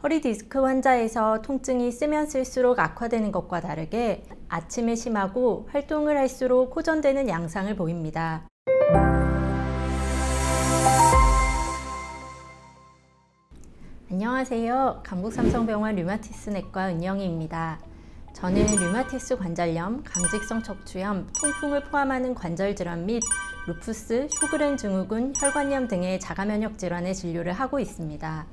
허리 디스크 환자에서 통증이 쓰면 쓸수록 악화되는 것과 다르게 아침에 심하고 활동을 할수록 호전되는 양상을 보입니다. 안녕하세요. 강북삼성병원 류마티스 내과 은영희입니다. 저는 류마티스 관절염, 강직성 척추염, 통풍을 포함하는 관절 질환 및 루푸스, 쇼그렌 증후군, 혈관염 등의 자가면역 질환의 진료를 하고 있습니다.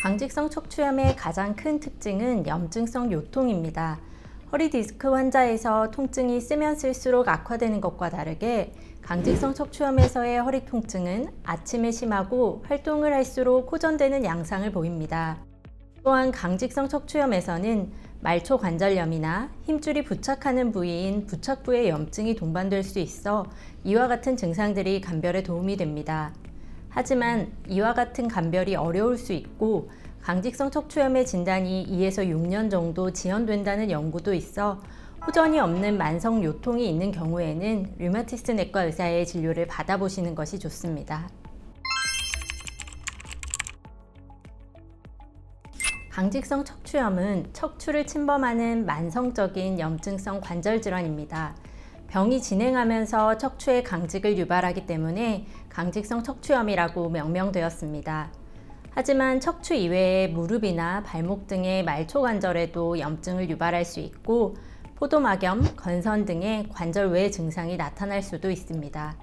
강직성 척추염의 가장 큰 특징은 염증성 요통입니다. 허리 디스크 환자에서 통증이 쓰면 쓸수록 악화되는 것과 다르게 강직성 척추염에서의 허리 통증은 아침에 심하고 활동을 할수록 호전되는 양상을 보입니다. 또한 강직성 척추염에서는 말초 관절염이나 힘줄이 부착하는 부위인 부착부의 염증이 동반될 수 있어 이와 같은 증상들이 감별에 도움이 됩니다. 하지만 이와 같은 감별이 어려울 수 있고 강직성 척추염의 진단이 2에서 6년 정도 지연된다는 연구도 있어 호전이 없는 만성 요통이 있는 경우에는 류마티스 내과 의사의 진료를 받아보시는 것이 좋습니다. 강직성 척추염은 척추를 침범하는 만성적인 염증성 관절 질환입니다. 병이 진행하면서 척추에 강직을 유발하기 때문에 강직성 척추염이라고 명명되었습니다. 하지만 척추 이외에 무릎이나 발목 등의 말초 관절에도 염증을 유발할 수 있고 포도막염, 건선 등의 관절 외 증상이 나타날 수도 있습니다.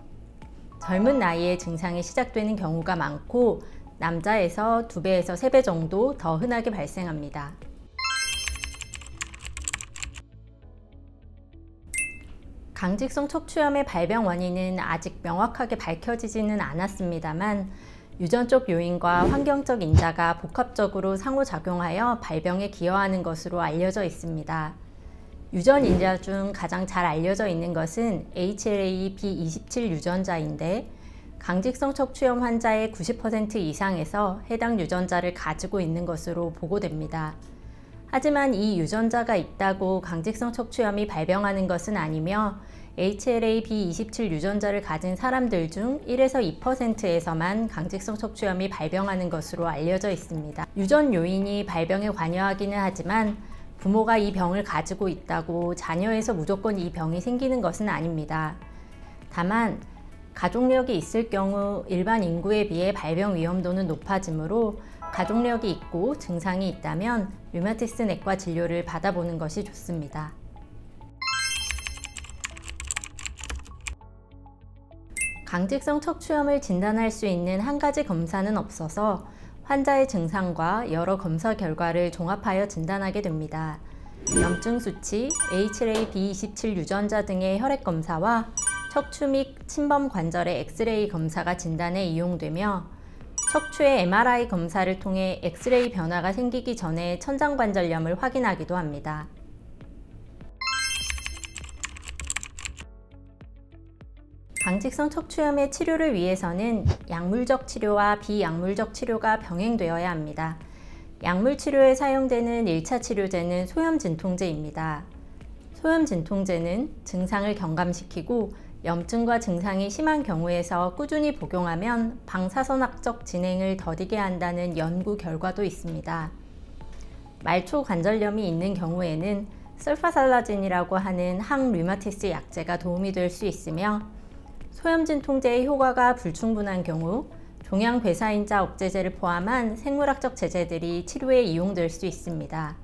젊은 나이에 증상이 시작되는 경우가 많고 남자에서 2배에서 3배 정도 더 흔하게 발생합니다. 강직성 척추염의 발병 원인은 아직 명확하게 밝혀지지는 않았습니다만 유전적 요인과 환경적 인자가 복합적으로 상호작용하여 발병에 기여하는 것으로 알려져 있습니다. 유전 인자 중 가장 잘 알려져 있는 것은 HLA-B27 유전자인데 강직성 척추염 환자의 90% 이상에서 해당 유전자를 가지고 있는 것으로 보고됩니다. 하지만 이 유전자가 있다고 강직성 척추염이 발병하는 것은 아니며 HLA-B27 유전자를 가진 사람들 중 1에서 2%에서만 강직성 척추염이 발병하는 것으로 알려져 있습니다. 유전 요인이 발병에 관여하기는 하지만 부모가 이 병을 가지고 있다고 자녀에서 무조건 이 병이 생기는 것은 아닙니다. 다만 가족력이 있을 경우 일반 인구에 비해 발병 위험도는 높아지므로 가족력이 있고 증상이 있다면 류마티스 내과 진료를 받아보는 것이 좋습니다. 강직성 척추염을 진단할 수 있는 한 가지 검사는 없어서 환자의 증상과 여러 검사 결과를 종합하여 진단하게 됩니다. 염증 수치, HLA-B27 유전자 등의 혈액 검사와 척추 및 침범 관절의 엑스레이 검사가 진단에 이용되며 척추의 MRI 검사를 통해 엑스레이 변화가 생기기 전에 천장관절염을 확인하기도 합니다. 강직성 척추염의 치료를 위해서는 약물적 치료와 비약물적 치료가 병행되어야 합니다. 약물 치료에 사용되는 1차 치료제는 소염 진통제입니다. 소염 진통제는 증상을 경감시키고 염증과 증상이 심한 경우에서 꾸준히 복용하면 방사선학적 진행을 더디게 한다는 연구 결과도 있습니다. 말초 관절염이 있는 경우에는 설파살라진이라고 하는 항류마티스 약제가 도움이 될 수 있으며 소염 진통제의 효과가 불충분한 경우 종양괴사인자 억제제를 포함한 생물학적 제제들이 치료에 이용될 수 있습니다.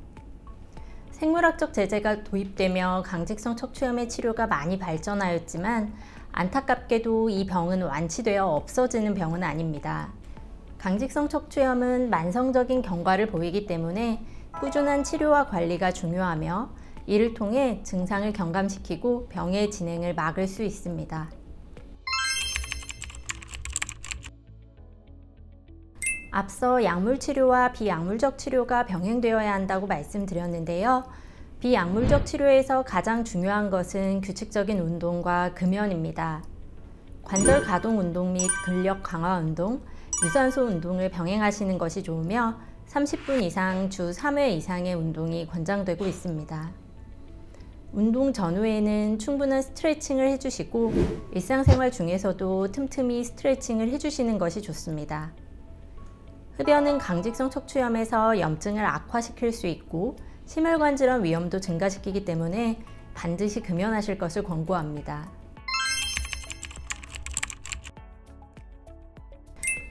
생물학적 제제가 도입되며 강직성 척추염의 치료가 많이 발전하였지만 안타깝게도 이 병은 완치되어 없어지는 병은 아닙니다. 강직성 척추염은 만성적인 경과를 보이기 때문에 꾸준한 치료와 관리가 중요하며 이를 통해 증상을 경감시키고 병의 진행을 막을 수 있습니다. 앞서 약물치료와 비약물적 치료가 병행되어야 한다고 말씀드렸는데요. 비약물적 치료에서 가장 중요한 것은 규칙적인 운동과 금연입니다. 관절 가동 운동 및 근력 강화 운동, 유산소 운동을 병행하시는 것이 좋으며 30분 이상 주 3회 이상의 운동이 권장되고 있습니다. 운동 전후에는 충분한 스트레칭을 해주시고 일상생활 중에서도 틈틈이 스트레칭을 해주시는 것이 좋습니다. 흡연은 강직성 척추염에서 염증을 악화시킬 수 있고 심혈관 질환 위험도 증가시키기 때문에 반드시 금연하실 것을 권고합니다.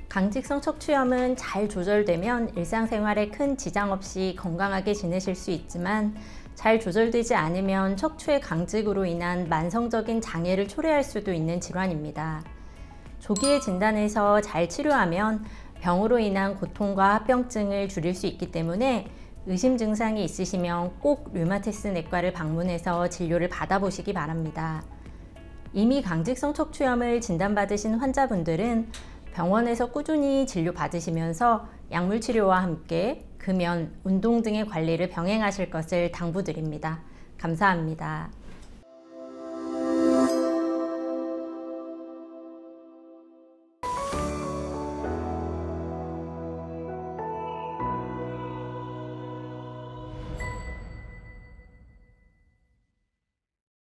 강직성 척추염은 잘 조절되면 일상생활에 큰 지장 없이 건강하게 지내실 수 있지만 잘 조절되지 않으면 척추의 강직으로 인한 만성적인 장애를 초래할 수도 있는 질환입니다. 조기에 진단해서 잘 치료하면 병으로 인한 고통과 합병증을 줄일 수 있기 때문에 의심 증상이 있으시면 꼭 류마티스 내과를 방문해서 진료를 받아보시기 바랍니다. 이미 강직성 척추염을 진단받으신 환자분들은 병원에서 꾸준히 진료받으시면서 약물치료와 함께 금연, 운동 등의 관리를 병행하실 것을 당부드립니다. 감사합니다.